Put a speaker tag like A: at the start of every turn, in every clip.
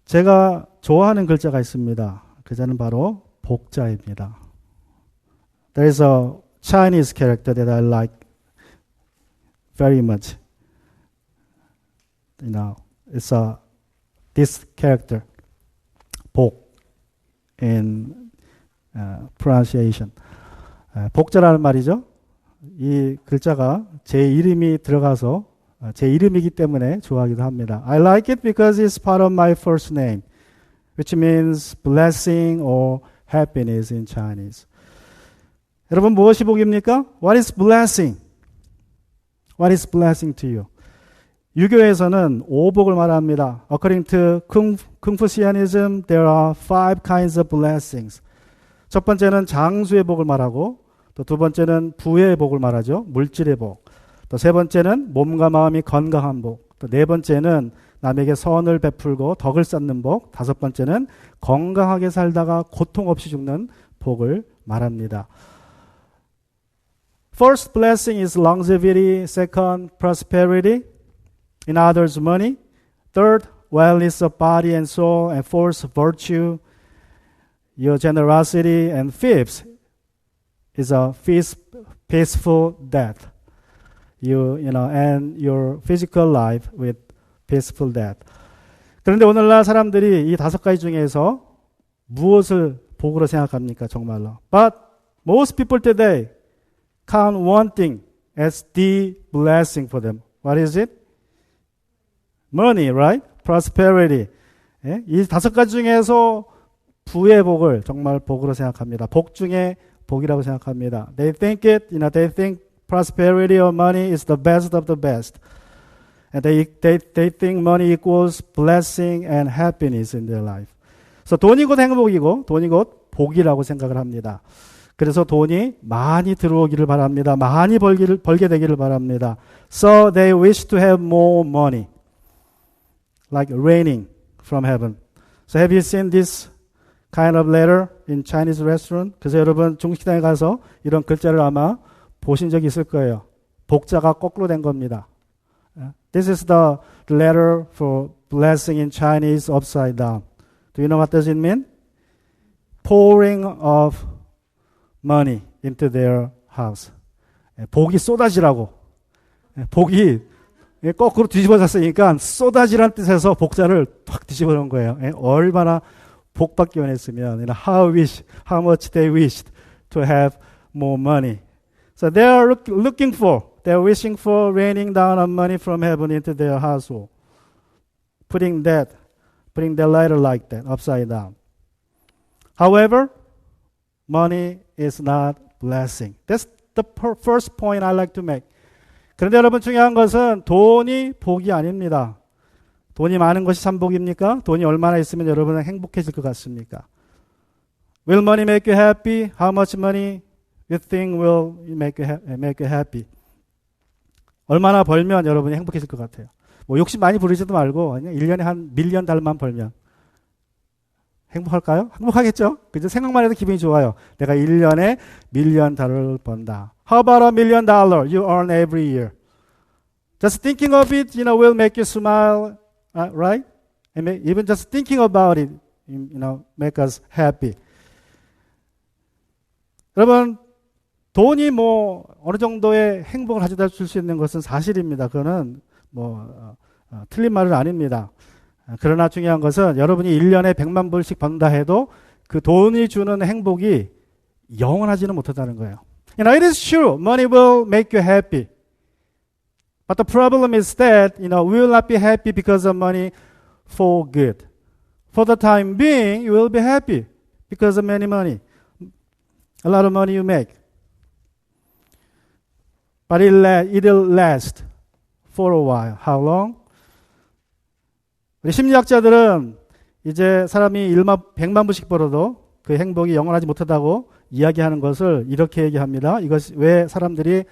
A: 제가 좋아하는 글자가 있습니다. 글자는 바로 복자입니다. There is a Chinese character that I like very much. It's this character, 복, in pronunciation. 복자라는 말이죠. 이 글자가 제 이름이 들어가서 제 이름이기 때문에 좋아하기도 합니다. I like it because it's part of my first name, which means blessing or happiness in Chinese. 여러분 무엇이 복입니까? What is blessing? What is blessing to you? 유교에서는 오복을 말합니다. According to Confucianism, there are 5 kinds of blessings. 첫 번째는 장수의 복을 말하고, 또 두 번째는 부의 복을 말하죠. 물질의 복. 또 세 번째는 몸과 마음이 건강한 복. 또 네 번째는 남에게 선을 베풀고 덕을 쌓는 복. 다섯 번째는 건강하게 살다가 고통 없이 죽는 복을 말합니다. First blessing is longevity. Second, prosperity. In others, money. Third, wellness of body and soul. And fourth, virtue, your generosity. And fifth is a peaceful death. And your physical life with peaceful death. 그런데 오늘날 사람들이 이 5가지 중에서 무엇을 복으로 생각합니까? 정말로. But most people today count one thing as the blessing for them. What is it? Money, right? Prosperity. 예? 이 5가지 중에서 부의 복을 정말 복으로 생각합니다. 복 중에 복이라고 생각합니다. They think they think prosperity or money is the best of the best. And they think money equals blessing and happiness in their life. 그래서 돈이 곧 행복이고 돈이 곧 복이라고 생각을 합니다. 그래서 돈이 많이 들어오기를 바랍니다. 많이 벌게 되기를 바랍니다. So they wish to have more money. Like raining from heaven. So have you seen this kind of letter in Chinese restaurant? 그래서 여러분 중식당에 가서 이런 글자를 아마 보신 적이 있을 거예요. 복자가 거꾸로 된 겁니다. This is the letter for blessing in Chinese upside down. Do you know what does it mean? Pouring of money into their house. 복이 쏟아지라고. 복이 거꾸로 뒤집어졌으니까 쏟아지란 뜻에서 복자를 확 뒤집어 놓은 거예요. 얼마나 복받기 원했으면 how much they wished to have more money. So they are they're wishing for raining down on money from heaven into their household. Putting that letter like that, upside down. However, money is not blessing. That's the first point I like to make. 그런데 여러분 중요한 것은 돈이 복이 아닙니다. 돈이 많은 것이 참 복입니까? 돈이 얼마나 있으면 여러분은 행복해질 것 같습니까? Will money make you happy? How much money you think will make you happy? 얼마나 벌면 여러분이 행복해질 것 같아요? 뭐 욕심 많이 부리지도 말고 그냥 1년에 한 밀리언 달러만 벌면 행복할까요? 행복하겠죠? 그죠? 생각만 해도 기분이 좋아요. 내가 1년에 밀리언 달러를 번다. How about $1 million you earn every year? Just thinking of it, will make you smile, right? And even just thinking about it, make us happy. 여러분, 돈이 어느 정도의 행복을 가져다 줄 수 있는 것은 사실입니다. 그거는 틀린 말은 아닙니다. 그러나 중요한 것은 여러분이 1년에 100만 불씩 번다 해도 그 돈이 주는 행복이 영원하지는 못하다는 거예요. It is true, money will make you happy. But the problem is that, we will not be happy because of money for good. For the time being, you will be happy because of many money. A lot of money you make. But it'll last for a while. How long? 우리 심리학자들은 이제 사람이 100만 불씩 벌어도 그 행복이 영원하지 못하다고 이야기하는 것을 이렇게 얘기합니다. 이것이 왜 사람들이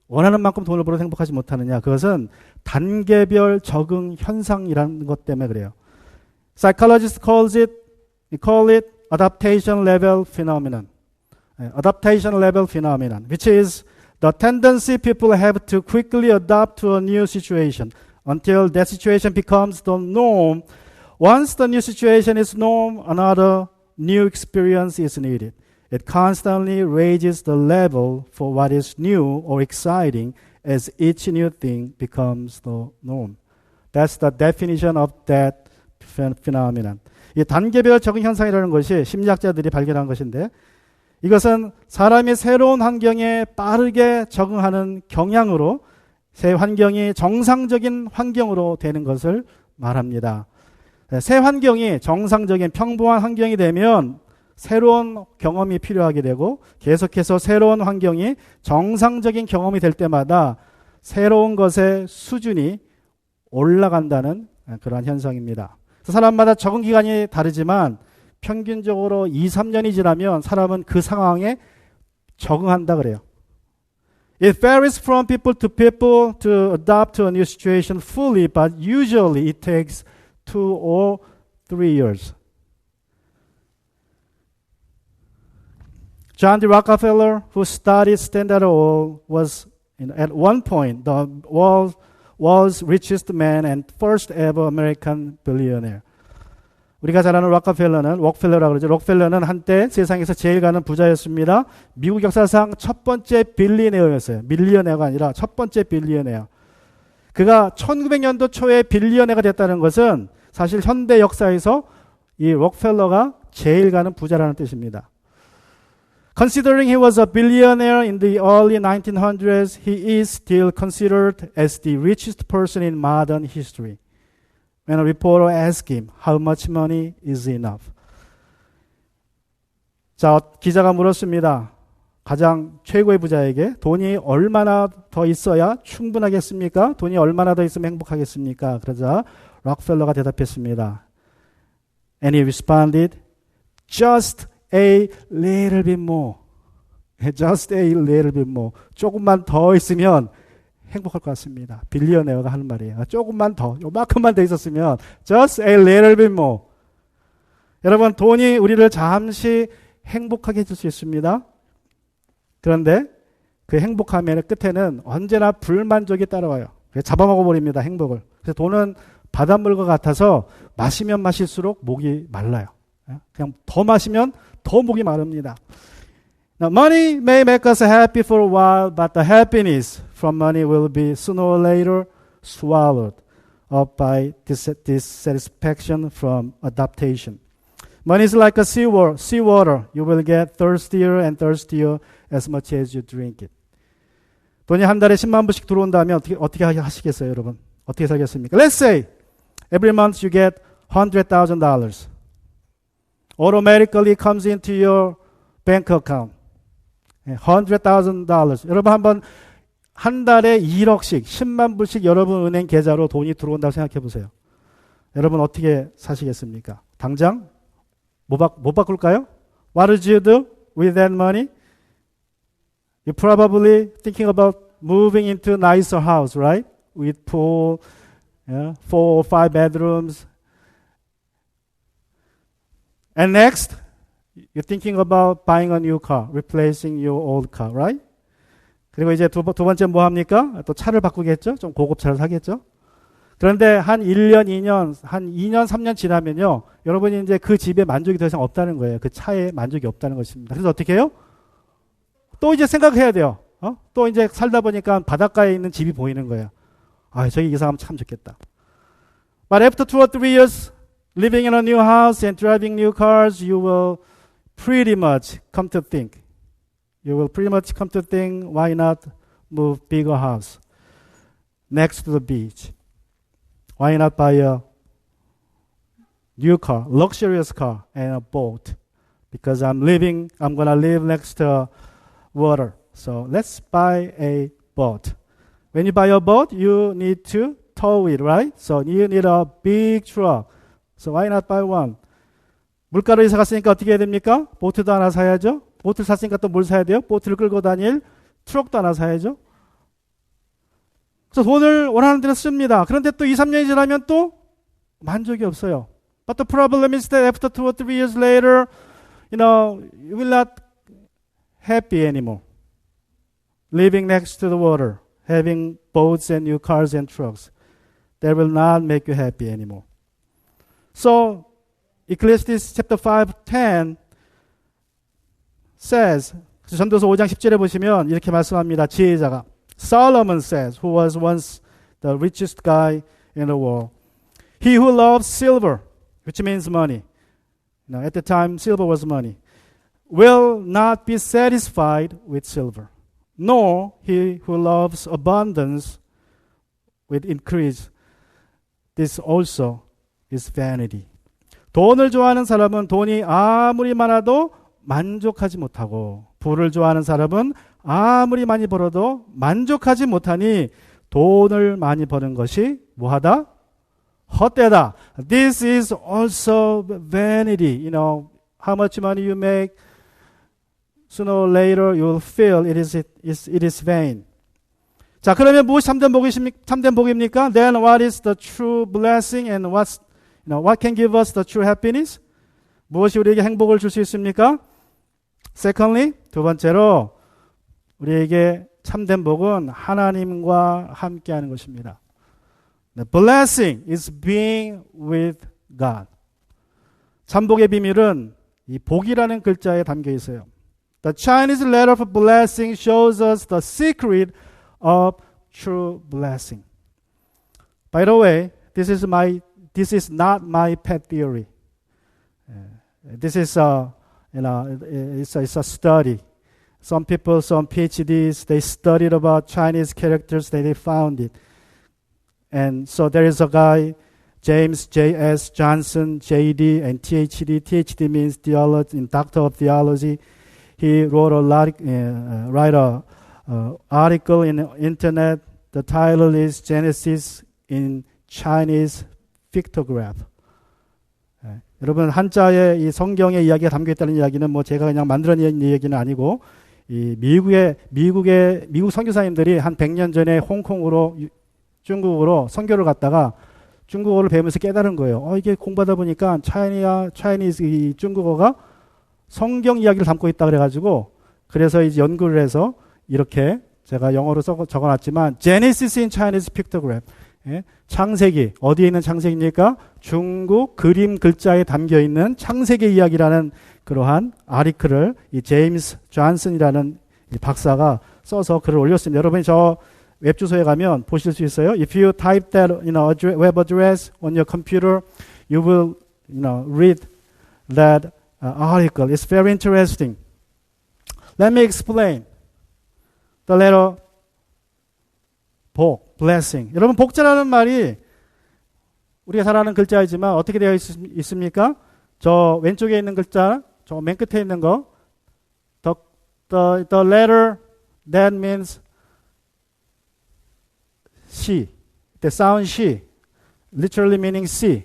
A: 원하는 만큼 돈을 벌어도 행복하지 못하느냐. 그것은 단계별 적응 현상이라는 것 때문에 그래요. Psychologists call it adaptation level phenomenon. Adaptation level phenomenon, which is the tendency people have to quickly adapt to a new situation until that situation becomes the norm Once the new situation is known, another new experience is needed. It constantly raises the level for what is new or exciting as each new thing becomes the norm. That's the definition of that phenomenon. 이 단계별 적응 현상이라는 것이 심리학자들이 발견한 것인데 이것은 사람이 새로운 환경에 빠르게 적응하는 경향으로 새 환경이 정상적인 환경으로 되는 것을 말합니다. 새 환경이 정상적인 평범한 환경이 되면 새로운 경험이 필요하게 되고 계속해서 새로운 환경이 정상적인 경험이 될 때마다 새로운 것의 수준이 올라간다는 그러한 현상입니다. 사람마다 적응 기간이 다르지만 평균적으로 2, 3년이 지나면 사람은 그 상황에 적응한다 그래요. It varies from people to adapt to a new situation fully, but usually it takes 2 or 3 years. John D. Rockefeller, who studied Standard Oil, was at one point the world's richest man and first ever American billionaire. 우리가 잘 아는 록펠러라고 그러죠. 록펠러는 한때 세상에서 제일 가는 부자였습니다. 미국 역사상 첫 번째 빌리어네어였어요. 밀리어네어가 아니라 첫 번째 빌리어네어. 그가 1900년도 초에 빌리어네어가 됐다는 것은 사실 현대 역사에서 이 록펠러가 제일 가는 부자라는 뜻입니다. Considering he was a billionaire in the early 1900s, he is still considered as the richest person in modern history. When a reporter asked him how much money is enough. 자, 기자가 물었습니다. 가장 최고의 부자에게 돈이 얼마나 더 있어야 충분하겠습니까? 돈이 얼마나 더 있으면 행복하겠습니까? 그러자 록펠러가 대답했습니다. And he responded, just a little bit more. Just a little bit more. 조금만 더 있으면 행복할 것 같습니다. 빌리어네어가 하는 말이에요. 조금만 더, 요만큼만 더 있었으면 just a little bit more. 여러분, 돈이 우리를 잠시 행복하게 해줄 수 있습니다. 그런데 그 행복함의 끝에는 언제나 불만족이 따라와요. 잡아먹어 버립니다, 행복을. 그래서 돈은 바닷물과 같아서 마시면 마실수록 목이 말라요. 그냥 더 마시면 더 목이 마릅니다. Now, money may make us happy for a while, but the happiness from money will be sooner or later swallowed up by dissatisfaction from adaptation. Money is like a seawater. You will get thirstier and thirstier as much as you drink it. 돈이 한 달에 10만 불씩 들어온다면 어떻게 하시겠어요, 여러분? 어떻게 살겠습니까? Let's say every month you get $100,000. Automatically comes into your bank account. $100,000. 여러분 한번 한 달에 1억씩, 10만 불씩 여러분 은행 계좌로 돈이 들어온다고 생각해 보세요. 여러분 어떻게 사시겠습니까? 당장 뭐 바꿀까요? What would you do with that money? You're probably thinking about moving into a nicer house, right? With pool, 4 or 5 bedrooms. And next, you're thinking about buying a new car, replacing your old car, right? 그리고 이제 두 번째 뭐 합니까? 또 차를 바꾸겠죠? 좀 고급차를 사겠죠? 그런데 한 1년, 2년, 한 2년, 3년 지나면요. 여러분이 이제 그 집에 만족이 더 이상 없다는 거예요. 그 차에 만족이 없다는 것입니다. 그래서 어떻게 해요? 또 이제 생각해야 돼요. 또 이제 살다 보니까 바닷가에 있는 집이 보이는 거예요. 아, 저기 이사하면 참 좋겠다. But after 2 or 3 years living in a new house and driving new cars, you will pretty much come to think. Why not move bigger house next to the beach? Why not buy a new car, luxurious car and a boat? Because I'm gonna live next to water. So let's buy a boat. When you buy a boat, you need to tow it, right? So you need a big truck. So why not buy one? 물가로 이사 갔으니까 어떻게 해야 됩니까? 보트도 하나 사야죠. 보트를 샀으니까 또 뭘 사야 돼요? 보트를 끌고 다닐 트럭도 하나 사야죠. 그래서 돈을 원하는 대로 씁니다. 그런데 또 2, 3년이 지나면 또 만족이 없어요. But the problem is that after 2 or 3 years later, you will not happy anymore. Living next to the water, having boats and new cars and trucks, that will not make you happy anymore. So Ecclesiastes chapter 5:10 says, 전도서 5장 10절에 보시면 이렇게 말씀합니다. 지혜자가 Solomon says, who was once the richest guy in the world, he who loves silver, which means money. Now, at the time, silver was money. Will not be satisfied with silver, nor he who loves abundance with increase. This also is vanity. 돈을 좋아하는 사람은 돈이 아무리 많아도 만족하지 못하고, 부를 좋아하는 사람은 아무리 많이 벌어도 만족하지 못하니 돈을 많이 버는 것이 뭐하다? 헛되다. This is also vanity. You know, how much money you make, sooner or later you will feel it is vain. 자, 그러면 무엇이 참된 복입니까? Then what is the true blessing and what can give us the true happiness? 무엇이 우리에게 행복을 줄 수 있습니까? Secondly, 두 번째로 우리에게 참된 복은 하나님과 함께하는 것입니다. The blessing is being with God. 참복의 비밀은 이 복이라는 글자에 담겨 있어요. The Chinese letter of blessing shows us the secret of true blessing. By the way, this is not my pet theory. This is it's a study. Some people, some PhDs, they studied about Chinese characters, they found it. And so there is a guy, James J.S. Johnson, J.D. and Ph.D. Ph.D. means theology, doctor of theology. He wrote a article in the internet. The title is Genesis in Chinese Pictograph. 여러분, 한자에 이 성경의 이야기가 담겨 있다는 이야기는 뭐 제가 그냥 만들어낸 이야기는 아니고, 이 미국 선교사님들이 한 100년 전에 홍콩으로 중국으로 선교를 갔다가 중국어를 배우면서 깨달은 거예요. 이게 공부하다 보니까 차이니즈 이 중국어가 성경 이야기를 담고 있다 그래가지고, 그래서 이제 연구를 해서 이렇게 제가 영어로 적어놨지만 Genesis in Chinese Pictograph. 창세기, 어디에 있는 창세기입니까? 중국 그림 글자에 담겨 있는 창세기 이야기라는 그러한 아리클을 이 제임스 존슨이라는 이 박사가 써서 글을 올렸습니다. 여러분이 저 웹주소에 가면 보실 수 있어요. If you type that web address on your computer, you will read that article. It's very interesting. Let me explain. The letter 복, blessing. 여러분, 복자라는 말이 우리가 잘 아는 글자이지만 어떻게 되어 있습니까? 저 왼쪽에 있는 글자, 저 맨 끝에 있는 거, the letter that means she. The sound she, literally meaning sea,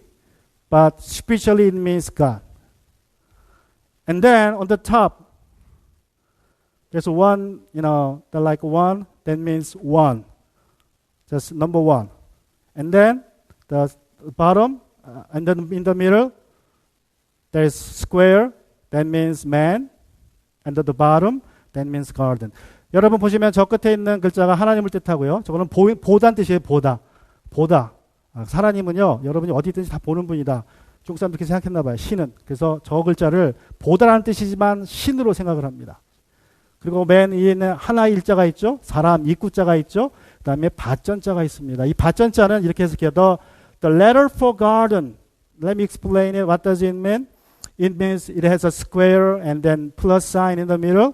A: but spiritually it means God. And then on the top, there's one, like one, that means one. Just number one. And then the bottom, and then in the middle, there is square, that means man. And at the bottom, that means garden. 여러분 보시면 저 끝에 있는 글자가 하나님을 뜻하고요. 저거는 보다는 뜻이에요. 보다. 하나님은요, 여러분이 어디 있든지 다 보는 분이다. 중국 사람들 그렇게 생각했나 봐요. 신은. 그래서 저 글자를 보다라는 뜻이지만 신으로 생각을 합니다. 그리고 맨 위에는 하나의 일자가 있죠. 사람, 입구자가 있죠. 그 다음에 밭전자가 있습니다. 이 밭전자는 이렇게 해석해요. The letter for garden. Let me explain it. What does it mean? It means it has a square and then plus sign in the middle.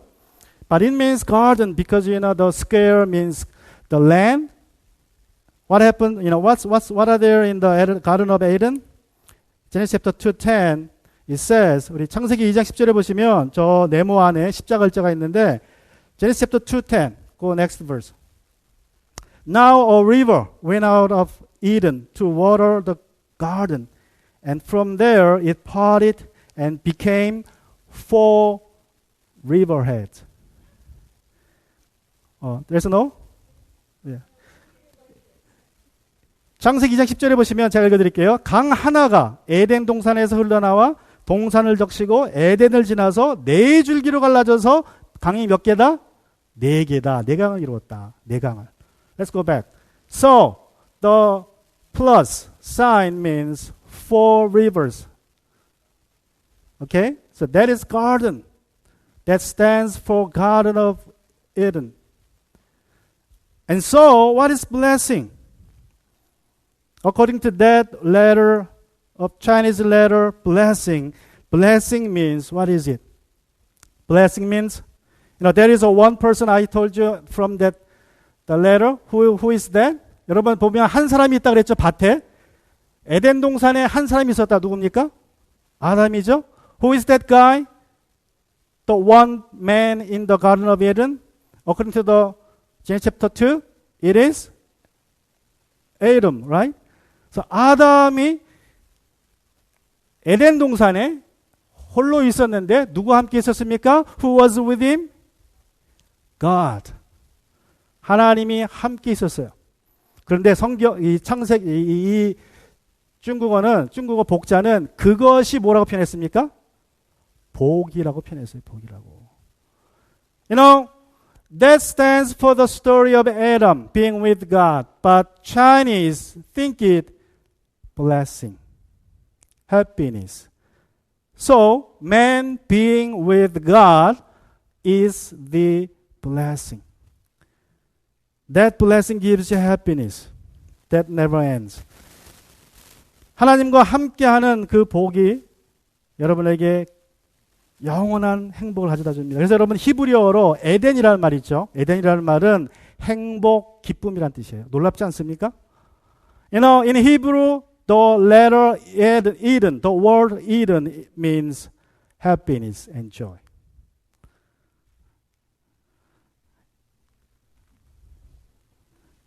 A: But it means garden because, the square means the land. What happened? What are there in the Garden of Eden? Genesis chapter 2:10. It says, 우리 창세기 2장 10절에 보시면 저 네모 안에 십자가 글자가 있는데, Genesis chapter 2:10. Go next verse. Now a river went out of Eden to water the garden, and from there it parted and became 4 riverheads. There's no? Yeah. 창세기 2장 10절에 보시면 제가 읽어드릴게요. 강 하나가 에덴 동산에서 흘러나와 동산을 적시고 에덴을 지나서 4줄기로 갈라져서 강이 몇 개다? 4개다. 4강을 이루었다. 4강을. Let's go back. So, the plus sign means four rivers. Okay? So that is garden. That stands for Garden of Eden. And so, what is blessing? According to that letter of Chinese letter, blessing means, what is it? Blessing means, there is a one person I told you from the letter. Who is that? 여러분 보면 한 사람이 있다 그랬죠, 밭에. 에덴 동산에 한 사람이 있었다. 누굽니까? 아담이죠. Who is that guy? The one man in the Garden of Eden. According to the Genesis chapter 2, it is Adam, right? So 아담이 에덴 동산에 홀로 있었는데 누구와 함께 있었습니까? Who was with him? God. 하나님이 함께 있었어요. 그런데 성경 이 창세기 이 중국어 복자는 그것이 뭐라고 표현했습니까? 복이라고 표현했어요. 복이라고. That stands for the story of Adam being with God, but Chinese think it blessing, happiness. So, man being with God is the blessing. That blessing gives you happiness that never ends. 하나님과 함께하는 그 복이 여러분에게 영원한 행복을 가져다 줍니다. 그래서 여러분 히브리어로 에덴이라는 말이 있죠. 에덴이라는 말은 행복, 기쁨이란 뜻이에요. 놀랍지 않습니까? In Hebrew, the letter Eden, the word Eden means happiness and joy.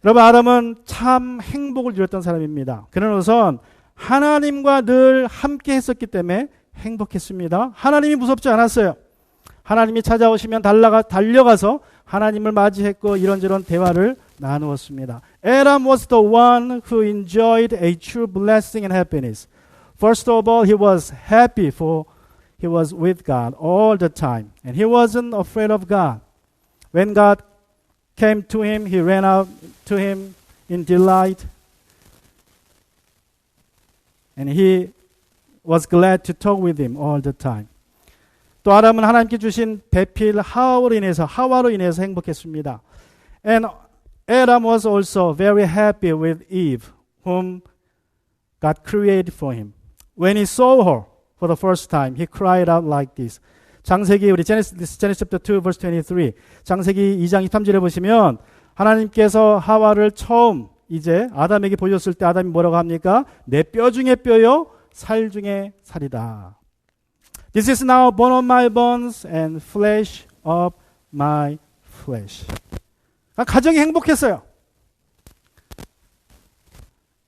A: 여러분 아담은 참 행복을 누렸던 사람입니다. 그는 우선 하나님과 늘 함께 했었기 때문에 행복했습니다. 하나님이 무섭지 않았어요. 하나님이 찾아오시면 달려가서 하나님을 맞이했고 이런저런 대화를 나누었습니다. Adam was the one who enjoyed a true blessing and happiness. First of all, he was happy for he was with God all the time. And he wasn't afraid of God. When God came to him, he ran out to him in delight. And he was glad to talk with him all the time. 또 아담은 하나님께 주신 배필 하와로 인해서 행복했습니다. And Adam was also very happy with Eve, whom God created for him. When he saw her for the first time, he cried out like this. 창세기 우리 Genesis chapter 2 verse 23. 창세기 2장 23절에 보시면 하나님께서 하와를 처음 이제 아담에게 보셨을 때 아담이 뭐라고 합니까? 내 뼈 중에 뼈요 살 중에 살이다. This is now bone of my bones and flesh of my flesh. 가정이 행복했어요.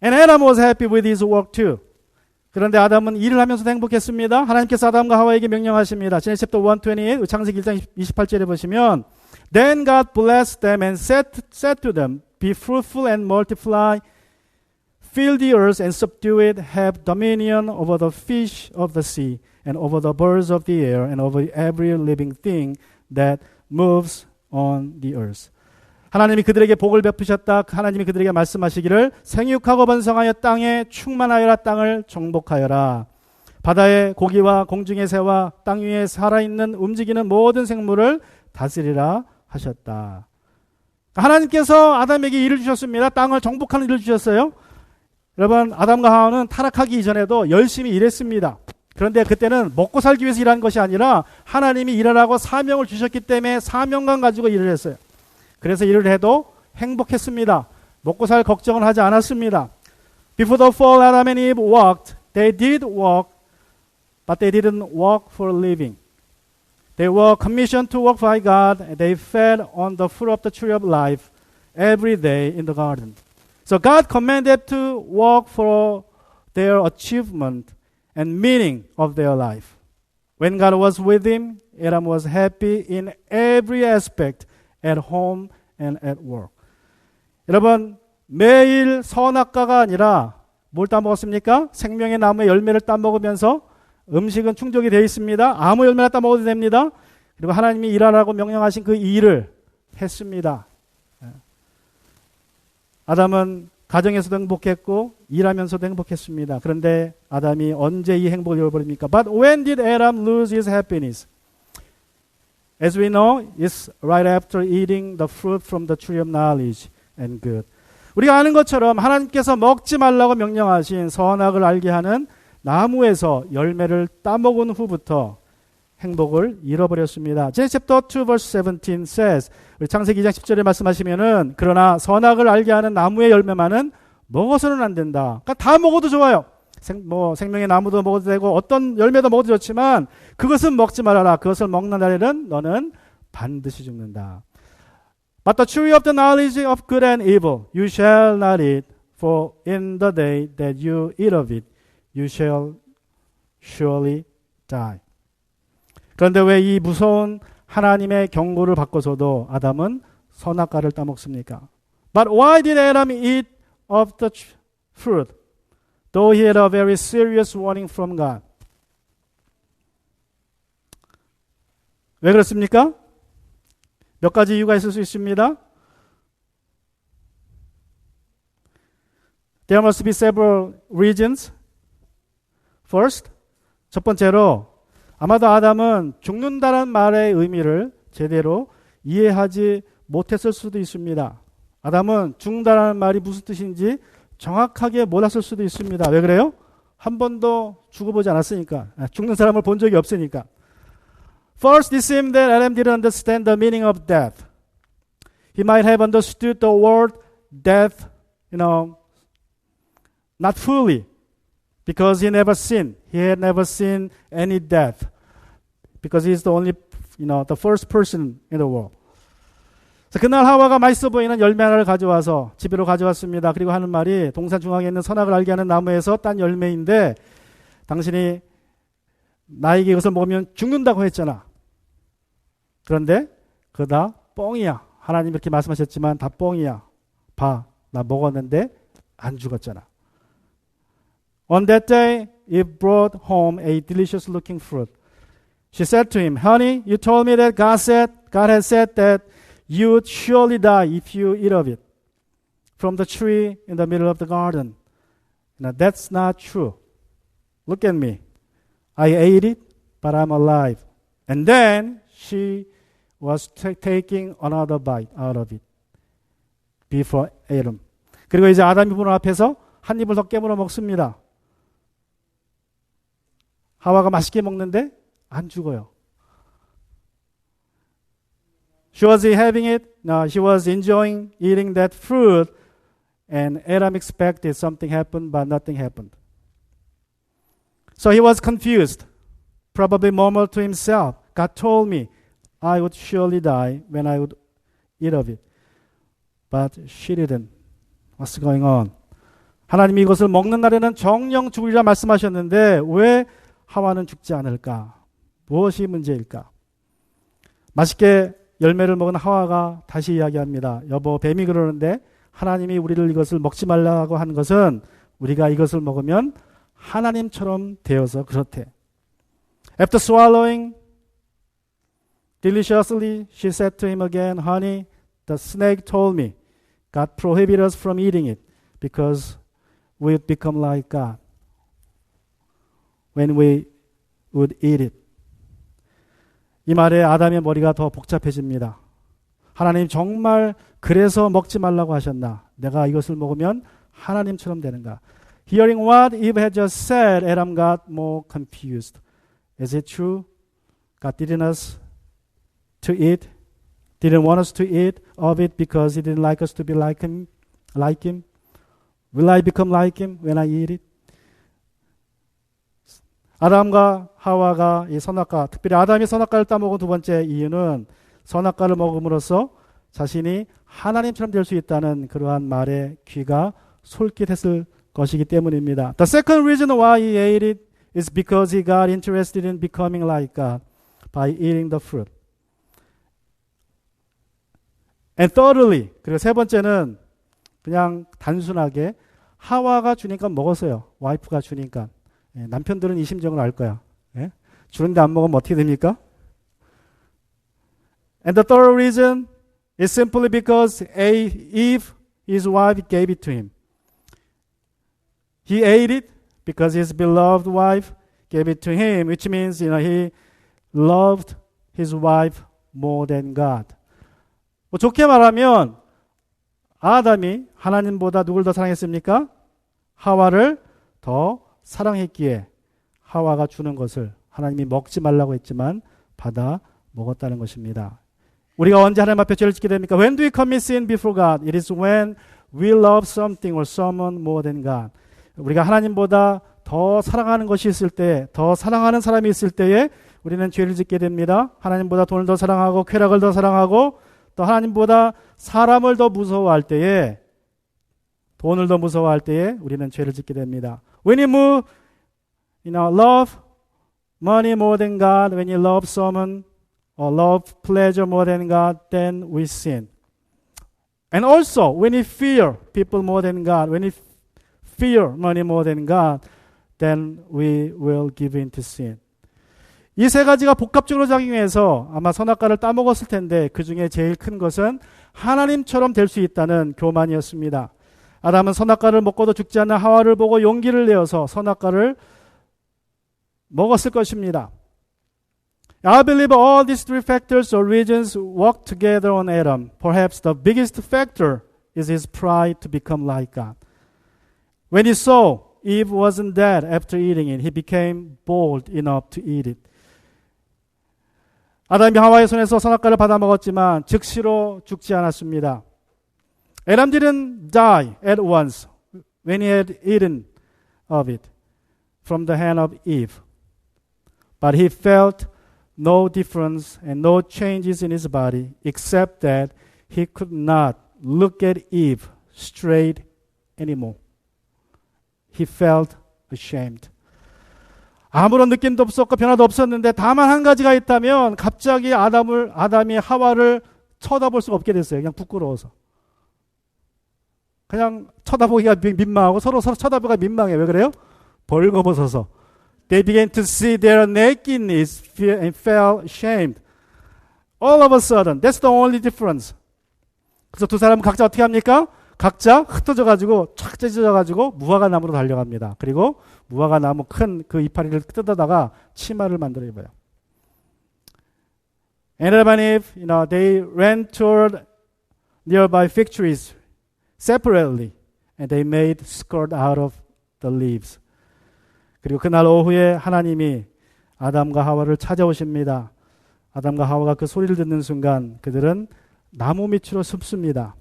A: And Adam was happy with his work too. 그런데 아담은 일을 하면서도 행복했습니다. 하나님께서 아담과 하와에게 명령하십니다. Genesis chapter 128, 창세기 1장 28절에 보시면 Then God blessed them and said to them, Be fruitful and multiply, fill the earth and subdue it, have dominion over the fish of the sea, and over the birds of the air, and over every living thing that moves on the earth. 하나님이 그들에게 복을 베푸셨다. 하나님이 그들에게 말씀하시기를 생육하고 번성하여 땅에 충만하여라. 땅을 정복하여라. 바다의 고기와 공중의 새와 땅 위에 살아있는 움직이는 모든 생물을 다스리라 하셨다. 하나님께서 아담에게 일을 주셨습니다. 땅을 정복하는 일을 주셨어요. 여러분 아담과 하와는 타락하기 이전에도 열심히 일했습니다. 그런데 그때는 먹고 살기 위해서 일하는 것이 아니라 하나님이 일하라고 사명을 주셨기 때문에 사명감 가지고 일을 했어요. 그래서 일을 해도 행복했습니다. 먹고 살 걱정은 하지 않았습니다. Before the fall, Adam and Eve walked. They did walk, but they didn't walk for a living. They were commissioned to work by God. And they fed on the fruit of the tree of life every day in the garden. So God commanded to work for their achievement and meaning of their life. When God was with him, Adam was happy in every aspect, at home and at work. 여러분 매일 선악과가 아니라 뭘 따먹었습니까? 생명의 나무의 열매를 따먹으면서 음식은 충족이 되어 있습니다. 아무 열매나 따먹어도 됩니다. 그리고 하나님이 일하라고 명령하신 그 일을 했습니다. 아담은 가정에서도 행복했고 일하면서도 행복했습니다. 그런데 아담이 언제 이 행복을 잃어버립니까? But when did Adam lose his happiness? As we know, it's right after eating the fruit from the tree of knowledge and good. 우리가 아는 것처럼 하나님께서 먹지 말라고 명령하신 선악을 알게 하는 나무에서 열매를 따먹은 후부터 행복을 잃어버렸습니다. Genesis chapter 2 verse 17 says, 우리 창세기 2장 10절에 말씀하시면은 그러나 선악을 알게 하는 나무의 열매만은 먹어서는 안 된다. 그러니까 다 먹어도 좋아요. 생명의 나무도 먹어도 되고 어떤 열매도 먹어도 좋지만 그것은 먹지 말아라. 그것을 먹는 날에는 너는 반드시 죽는다. But the tree of the knowledge of good and evil you shall not eat, for in the day that you eat of it you shall surely die. 그런데 왜 이 무서운 하나님의 경고를 받고서도 아담은 선악과를 따먹습니까? But why did Adam eat of the fruit, though he had a very serious warning from God? 왜 그렇습니까? 몇 가지 이유가 있을 수 있습니다. There must be several reasons. First, 첫 번째로 아마도 아담은 죽는다는 말의 의미를 제대로 이해하지 못했을 수도 있습니다. 아담은 죽는다는 말이 무슨 뜻인지 정확하게 몰랐을 수도 있습니다. 왜 그래요? 한 번도 죽어보지 않았으니까. 죽는 사람을 본 적이 없으니까. First, it seemed that Adam didn't understand the meaning of death. He might have understood the word death, not fully, because he never sinned. He had never seen any death, because he's the only, the first person in the world. 그날 하와가 맛있어 보이는 열매 하나를 가져와서 집으로 가져왔습니다. 그리고 하는 말이 동산 중앙에 있는 선악을 알게 하는 나무에서 딴 열매인데 당신이 나에게 이것을 먹으면 죽는다고 했잖아. 그런데 그거 다 뻥이야. 하나님 이렇게 말씀하셨지만 다 뻥이야. 봐, 나 먹었는데 안 죽었잖아. On that day, it brought home a delicious looking fruit. She said to him, Honey, you told me that God had said that you would surely die if you eat of it from the tree in the middle of the garden. Now, that's not true. Look at me. I ate it, but I'm alive. And then she was taking another bite out of it before Adam. 그리고 이제 아담이 보는 앞에서 한 입을 더 깨물어 먹습니다. 하와가 맛있게 먹는데 안 죽어요. She was having it. No, she was enjoying eating that fruit, and Adam expected something happened, but nothing happened. So he was confused, probably murmured to himself, God told me I would surely die when I would eat of it. But she didn't. What's going on? 하나님이 이것을 먹는 날에는 정령 죽으리라 말씀하셨는데 왜 하와는 죽지 않을까? 무엇이 문제일까? 맛있게 열매를 먹은 하와가 다시 이야기합니다. 여보, 뱀이 그러는데 하나님이 우리를 이것을 먹지 말라고 한 것은 우리가 이것을 먹으면 하나님처럼 되어서 그렇대. After swallowing deliciously, she said to him again, Honey, the snake told me God prohibited us from eating it because we would become like God when we would eat it. 이 말에 아담의 머리가 더 복잡해집니다. 하나님 정말 그래서 먹지 말라고 하셨나? 내가 이것을 먹으면 하나님처럼 되는가? Hearing what Eve had just said, Adam got more confused. Is it true? God didn't want us to eat of it because He didn't like us to be like Him? Will I become like Him when I eat it? 아담과 하와가 이 선악과, 특별히 아담이 선악과를 따먹은 두 번째 이유는 선악과를 먹음으로써 자신이 하나님처럼 될 수 있다는 그러한 말에 귀가 솔깃했을 것이기 때문입니다. The second reason why he ate it is because he got interested in becoming like God by eating the fruit. And thirdly, 그리고 세 번째는 그냥 단순하게 하와가 주니까 먹었어요. 와이프가 주니까. 남편들은 이 심정을 알 거야. 주는데 안 먹으면 어떻게 됩니까? And the third reason is simply because Eve, his wife, gave it to him. He ate it because his beloved wife gave it to him, which means he loved his wife more than God. 뭐 좋게 말하면 아담이 하나님보다 누굴 더 사랑했습니까? 하와를 더 사랑했기에 하와가 주는 것을 하나님이 먹지 말라고 했지만 받아 먹었다는 것입니다. 우리가 언제 하나님 앞에 죄를 짓게 됩니까? When do we commit sin before God? It is when we love something or someone more than God. 우리가 하나님보다 더 사랑하는 것이 있을 때, 더 사랑하는 사람이 있을 때에 우리는 죄를 짓게 됩니다. 하나님보다 돈을 더 사랑하고 쾌락을 더 사랑하고 또 하나님보다 사람을 더 무서워할 때에, 돈을 더 무서워할 때에 우리는 죄를 짓게 됩니다. When you move, love money more than God, when you love someone or love pleasure more than God, then we sin. And also, when you fear people more than God, when you fear money more than God, then we will give in to sin. 이 세 가지가 복합적으로 작용해서 아마 선악과를 따먹었을 텐데 그 중에 제일 큰 것은 하나님처럼 될 수 있다는 교만이었습니다. 아담은 선악과를 먹고도 죽지 않는 하와를 보고 용기를 내어서 선악과를 먹었을 것입니다. I believe all these three factors or reasons work together on Adam. Perhaps the biggest factor is his pride to become like God. When he saw Eve wasn't dead after eating it, he became bold enough to eat it. 아담이 하와의 손에서 선악과를 받아 먹었지만 즉시로 죽지 않았습니다. Adam didn't die at once when he had eaten of it from the hand of Eve. But he felt no difference and no changes in his body except that he could not look at Eve straight anymore. He felt ashamed. 아무런 느낌도 없었고 변화도 없었는데 다만 한 가지가 있다면 갑자기 아담이 하와를 쳐다볼 수가 없게 됐어요. 그냥 부끄러워서. 그냥 쳐다보기가 민망하고 서로 쳐다보기가 민망해. 왜 그래요? 벌거벗어서. They began to see their nakedness and felt ashamed. All of a sudden, that's the only difference. 그래서 두 사람은 각자 어떻게 합니까? 각자 흩어져가지고 촥 찢어져가지고 무화과 나무로 달려갑니다. 그리고 무화과 나무 큰 그 이파리를 뜯어다가 치마를 만들어 입어요. And Adam and Eve, they ran toward nearby fig trees separately, and they made skirt out of the leaves. 그리고 그날 오후에 하나님이 아담과 하와를 찾아오십니다. 아담과 하와가 그 소리를 듣는 순간 그들은 나무 밑으로 습습니다.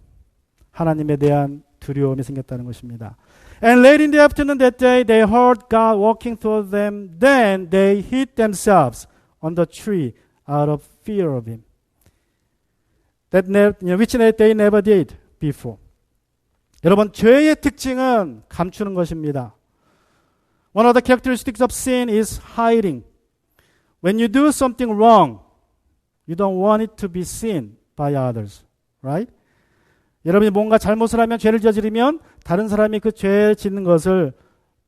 A: 하나님에 대한 두려움이 생겼다는 것입니다. And late in the afternoon that day, they heard God walking toward them. Then they hid themselves on the tree out of fear of Him. Which they never did before. 여러분, 죄의 특징은 감추는 것입니다. One of the characteristics of sin is hiding. When you do something wrong, you don't want it to be seen by others, right? 여러분이 뭔가 잘못을 하면, 죄를 저지르면 다른 사람이 그 죄 짓는 것을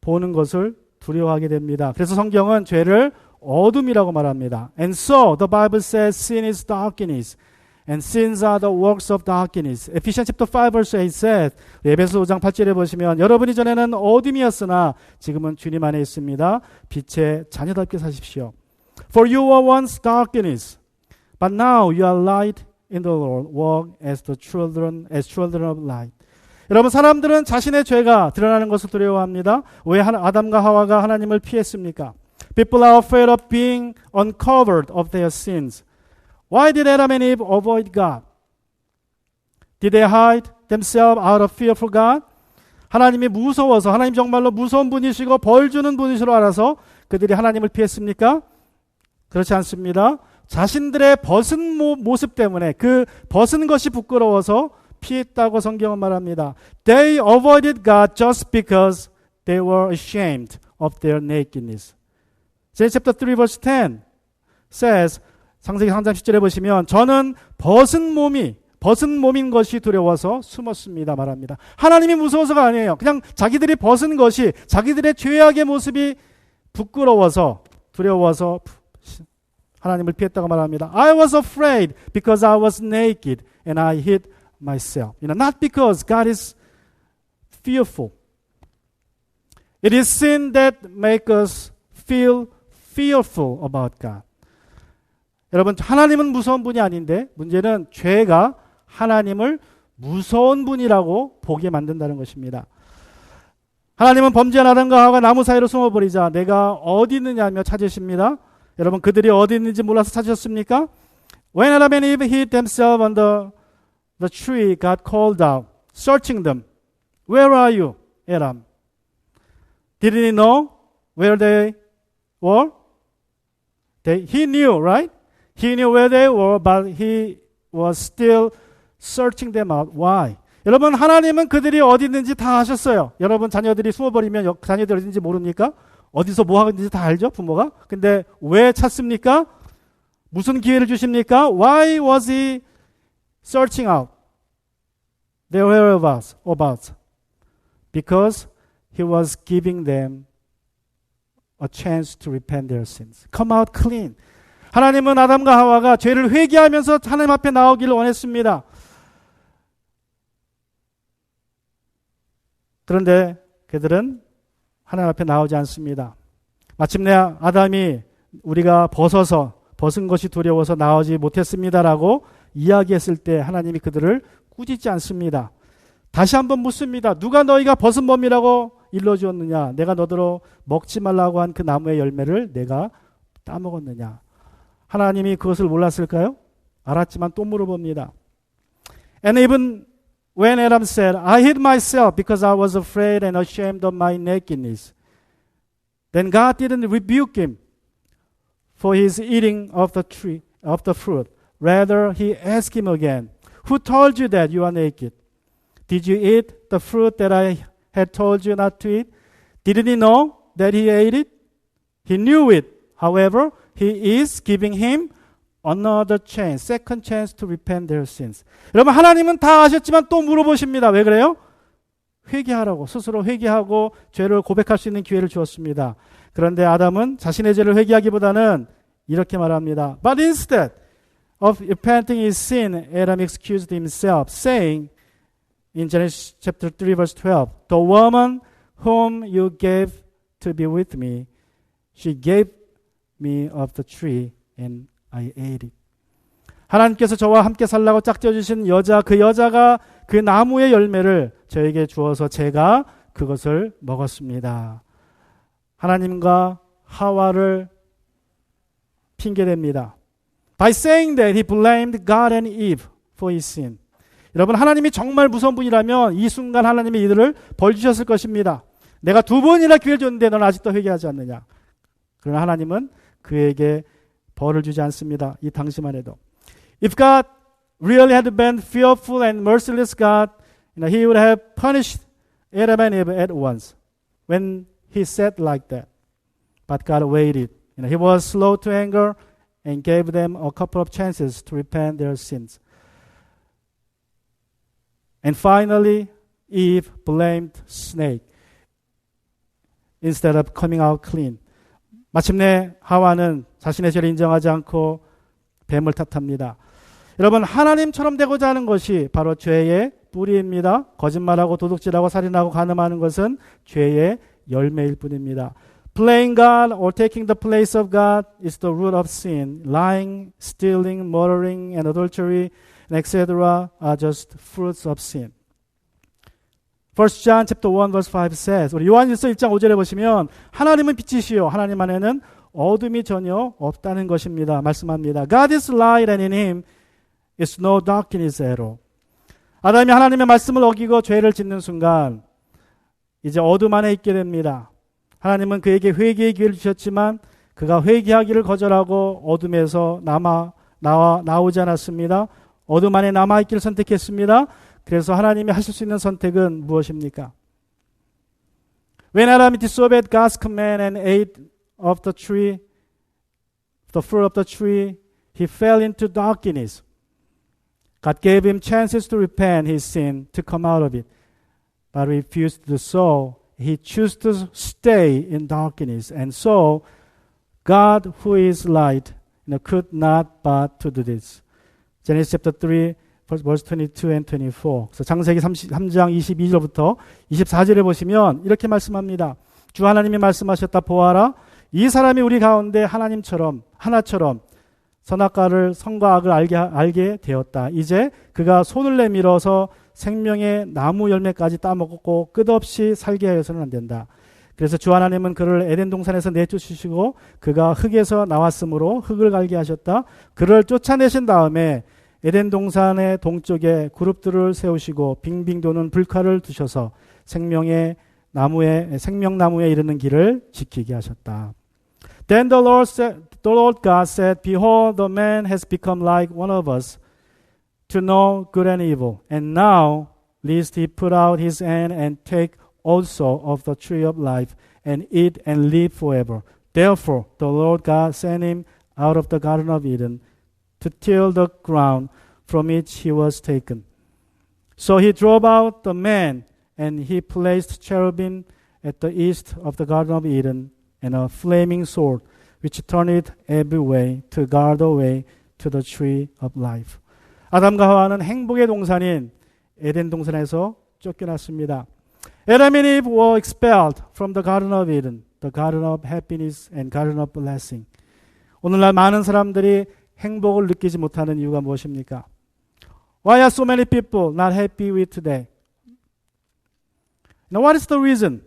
A: 보는 것을 두려워하게 됩니다. 그래서 성경은 죄를 어둠이라고 말합니다. And so the Bible says sin is darkness and sins are the works of darkness. Ephesians chapter 5 verse 8 says, 에베소 5장 8절에 보시면 여러분이 전에는 어둠이었으나 지금은 주님 안에 있습니다. 빛의 자녀답게 사십시오. For you were once darkness, but now you are light in the Lord. Walk as children of light. 여러분, 사람들은 자신의 죄가 드러나는 것을 두려워합니다. 왜 아담과 하와가 하나님을 피했습니까? People are afraid of being uncovered of their sins. Why did Adam and Eve avoid God? Did they hide themselves out of fear for God? 하나님이 무서워서, 하나님 정말로 무서운 분이시고 벌 주는 분이시로 알아서 그들이 하나님을 피했습니까? 그렇지 않습니다. 자신들의 벗은 모습 때문에, 그 벗은 것이 부끄러워서 피했다고 성경은 말합니다. They avoided God just because they were ashamed of their nakedness. James chapter 3 verse 10 says, 창세기 3장 10절에 보시면 저는 벗은 몸인 것이 두려워서 숨었습니다 말합니다. 하나님이 무서워서가 아니에요. 그냥 자기들이 벗은 것이, 자기들의 죄악의 모습이 부끄러워서, 두려워서 하나님을 피했다고 말합니다. I was afraid because I was naked and I hid myself. Not because God is fearful. It is sin that makes us feel fearful about God. 여러분, 하나님은 무서운 분이 아닌데 문제는 죄가 하나님을 무서운 분이라고 보게 만든다는 것입니다. 하나님은 범죄한 아담과 하와가 나무 사이로 숨어버리자 내가 어디 있느냐며 찾으십니다. 여러분, 그들이 어디 있는지 몰라서 찾으셨습니까? When Adam and Eve hid themselves under the tree, God called out, searching them. Where are you, Adam? Didn't he know where they were? He knew, right? He knew where they were, but he was still searching them out. Why? 여러분, 하나님은 그들이 어디 있는지 다 아셨어요. 여러분, 자녀들이 숨어버리면 자녀들이 어디 있는지 모릅니까? 어디서 뭐 하고 있는지 다 알죠, 부모가? 근데 왜 찾습니까? 무슨 기회를 주십니까? Why was he searching out their whereabouts? Because he was giving them a chance to repent their sins. Come out clean. 하나님은 아담과 하와가 죄를 회개하면서 하나님 앞에 나오기를 원했습니다. 그런데 그들은 하나님 앞에 나오지 않습니다. 마침내 아담이 우리가 벗은 것이 두려워서 나오지 못했습니다라고 이야기했을 때 하나님이 그들을 꾸짖지 않습니다. 다시 한번 묻습니다. 누가 너희가 벗은 몸이라고 일러주었느냐? 내가 너더러 먹지 말라고 한 그 나무의 열매를 내가 따먹었느냐? 하나님이 그것을 몰랐을까요? 알았지만 또 물어봅니다. And even when Adam said, I hid myself because I was afraid and ashamed of my nakedness, then God didn't rebuke him for his eating of the fruit. Rather, he asked him again, who told you that you are naked? Did you eat the fruit that I had told you not to eat? Didn't he know that he ate it? He knew it. However, he is giving him another chance, second chance to repent their sins. 여러분, 하나님은 다 아셨지만 또 물어보십니다. 왜 그래요? 회개하라고, 스스로 회개하고 죄를 고백할 수 있는 기회를 주었습니다. 그런데 아담은 자신의 죄를 회개하기보다는 이렇게 말합니다. But instead of repenting his sin, Adam excused himself, saying in Genesis chapter 3 verse 12, the woman whom you gave to be with me, she gave me of the tree and I ate it. 하나님께서 저와 함께 살라고 짝지어 주신 여자, 그 여자가 그 나무의 열매를 저에게 주어서 제가 그것을 먹었습니다. 하나님과 하와를 핑계댑니다. By saying that he blamed God and Eve for his sin. 여러분, 하나님이 정말 무서운 분이라면 이 순간 하나님이 이들을 벌 주셨을 것입니다. 내가 2번이나 기회를 줬는데 너는 아직도 회개하지 않느냐. 그러나 하나님은 그에게 벌을 주지 않습니다. 이 당시만 해도. If God really had been fearful and merciless God, he would have punished Adam and Eve at once when he said like that. But God waited. He was slow to anger and gave them a couple of chances to repent their sins. And finally, Eve blamed snake instead of coming out clean. 마침내 하와는 자신의 죄를 인정하지 않고 뱀을 탓합니다. 여러분, 하나님처럼 되고자 하는 것이 바로 죄의 뿌리입니다. 거짓말하고 도둑질하고 살인하고 간음하는 것은 죄의 열매일 뿐입니다. Playing God or taking the place of God is the root of sin. Lying, stealing, murdering, and adultery, and etc. are just fruits of sin. 1 John chapter 1 verse 5 says, 우리 요한일서 1장 5절에 보시면 하나님은 빛이시요 하나님 안에는 어둠이 전혀 없다는 것입니다. 말씀합니다. God is light and in him is no darkness at all. 아담이 하나님의 말씀을 어기고 죄를 짓는 순간 이제 어둠 안에 있게 됩니다. 하나님은 그에게 회개의 기회를 주셨지만 그가 회개하기를 거절하고 어둠에서 나오지 않았습니다. 어둠 안에 남아있기를 선택했습니다. 그래서 하나님이 하실 수 있는 선택은 무엇입니까? When Adam disobeyed God's command and ate of the tree, the fruit of the tree, he fell into darkness. God gave him chances to repent his sin, to come out of it, but refused to do so. He chose to stay in darkness, and so God, who is light, could not but to do this. Genesis chapter 3, verse 22 and 24. 그래서 창세기 33장 22절부터 24절에 보시면 이렇게 말씀합니다. 주 하나님이 말씀하셨다. 보아라. 이 사람이 우리 가운데 하나님처럼 하나처럼 선악과를 선과 악을 알게 되었다. 이제 그가 손을 내밀어서 생명의 나무 열매까지 따먹고 끝없이 살게 하여서는 안 된다. 그래서 주 하나님은 그를 에덴 동산에서 내쫓으시고 그가 흙에서 나왔으므로 흙을 갈게 하셨다. 그를 쫓아내신 다음에 에덴 동산의 동쪽에 그룹들을 세우시고 빙빙 도는 불칼을 두셔서 생명나무에 이르는 길을 지키게 하셨다. Then the Lord God said, Behold, the man has become like one of us, to know good and evil. And now, lest he put out his hand and take also of the tree of life, and eat and live forever. Therefore, the Lord God sent him out of the Garden of Eden to till the ground from which he was taken. So he drove out the man, and he placed cherubim at the east of the Garden of Eden, and a flaming sword, which turneth every way to guard the way to the tree of life. 아담과 하와는 행복의 동산인 에덴 동산에서 쫓겨났습니다. Adam and Eve were expelled from the Garden of Eden, the Garden of Happiness and Garden of Blessing. 오늘날 많은 사람들이 행복을 느끼지 못하는 이유가 무엇입니까? Why are so many people not happy with today? Now, what is the reason?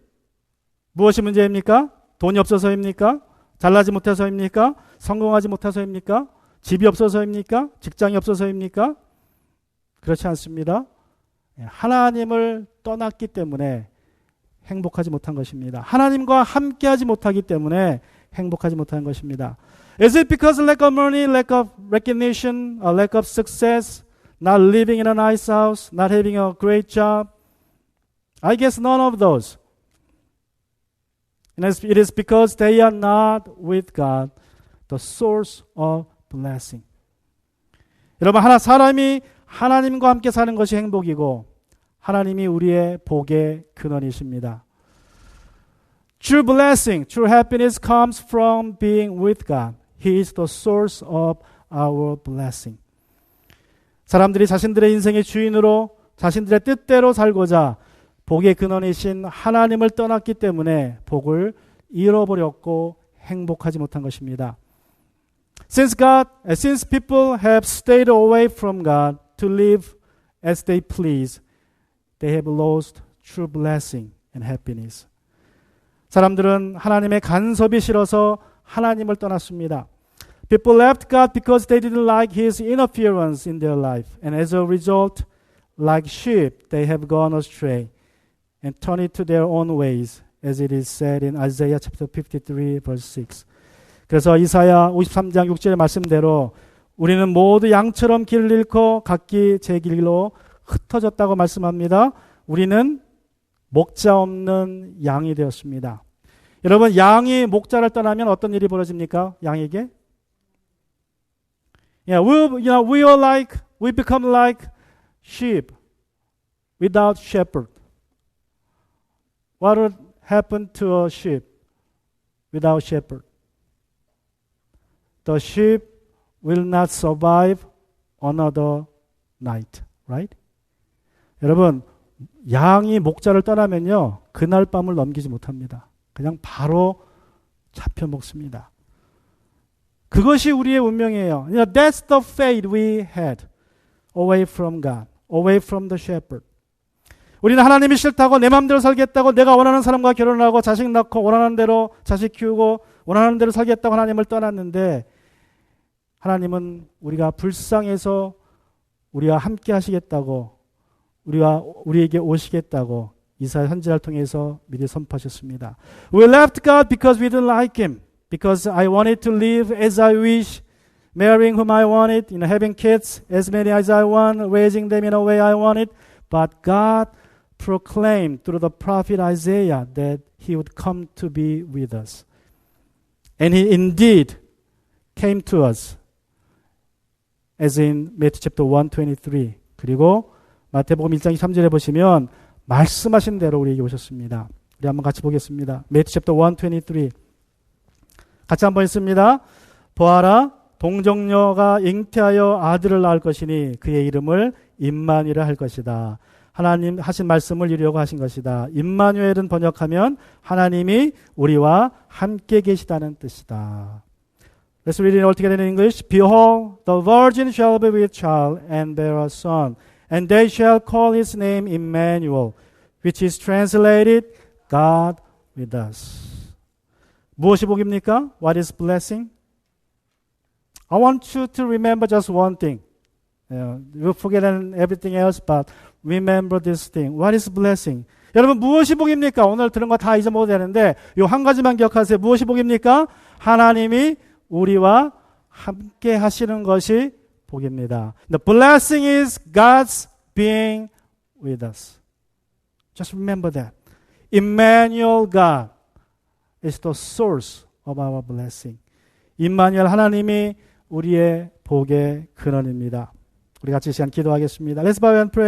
A: 무엇이 문제입니까? 돈이 없어서입니까? 잘나지 못해서입니까? 성공하지 못해서입니까? 집이 없어서입니까? 직장이 없어서입니까? 그렇지 않습니다. 하나님을 떠났기 때문에 행복하지 못한 것입니다. 하나님과 함께하지 못하기 때문에 행복하지 못한 것입니다. Is it because lack of money, lack of recognition, or lack of success, not living in a nice house, not having a great job? I guess none of those. And it is because they are not with God, the source of blessing. 여러분, 사람이 하나님과 함께 사는 것이 행복이고 하나님이 우리의 복의 근원이십니다. True blessing, true happiness comes from being with God. He is the source of our blessing. 사람들이 자신들의 인생의 주인으로 자신들의 뜻대로 살고자 복의 근원이신 하나님을 떠났기 때문에 복을 잃어버렸고 행복하지 못한 것입니다. Since people have stayed away from God to live as they please, they have lost true blessing and happiness. 사람들은 하나님의 간섭이 싫어서 하나님을 떠났습니다. People left God because they didn't like His interference in their life, and as a result, like sheep, they have gone astray and turn it to their own ways, as it is said in Isaiah chapter 53, verse 6. 그래서 이사야 53장 6절의 말씀대로 우리는 모두 양처럼 길을 잃고 각기 제 길로 흩어졌다고 말씀합니다. 우리는 목자 없는 양이 되었습니다. 여러분, 양이 목자를 떠나면 어떤 일이 벌어집니까? 양에게? We become like sheep without shepherd. What would happen to a sheep without shepherd? The sheep will not survive another night, right? 여러분, 양이 목자를 떠나면요, 그날 밤을 넘기지 못합니다. 그냥 바로 잡혀 먹습니다. 그것이 우리의 운명이에요. That's the fate we had away from God, away from the shepherd. 우리는 하나님이 싫다고 내 마음대로 살겠다고 내가 원하는 사람과 결혼하고 자식 낳고 원하는 대로 자식 키우고 원하는 대로 살겠다고 하나님을 떠났는데 하나님은 우리가 불쌍해서 우리와 함께 하시겠다고 우리에게 오시겠다고 이사야 선지자를 통해서 미리 선포하셨습니다. We left God because we didn't like Him. Because I wanted to live as I wish, marrying whom I wanted, having kids as many as I want, raising them in a way I wanted. But God proclaimed through the prophet Isaiah that He would come to be with us. And He indeed came to us, as in Matthew chapter 1:23. 그리고 마태복음 1장 3절에 보시면 말씀하신 대로 우리에게 오셨습니다. 우리 한번 같이 보겠습니다. Matthew chapter 1:23. 같이 한번 읽습니다. 보아라, 동정녀가 잉태하여 아들을 낳을 것이니 그의 이름을 임마누엘이라 할 것이다. 하나님 하신 말씀을 이루려고 하신 것이다. 임마누엘은 번역하면 하나님이 우리와 함께 계시다는 뜻이다. Let's read it all together in English. Behold, the virgin shall be with child and bear a son, and they shall call his name Emmanuel, which is translated God with us. 무엇이 복입니까? What is blessing? I want you to remember just one thing. You forget everything else, but remember this thing. What is blessing? 여러분 무엇이 복입니까? 오늘 들은 거 다 잊어먹어도 되는데 이 한 가지만 기억하세요. 무엇이 복입니까? 하나님이 우리와 함께 하시는 것이 복입니다. The blessing is God's being with us. Just remember that. Emmanuel God is the source of our blessing. 임마누엘 하나님이 우리의 복의 근원입니다. 우리 같이 이 시간 기도하겠습니다. Let's bow and pray.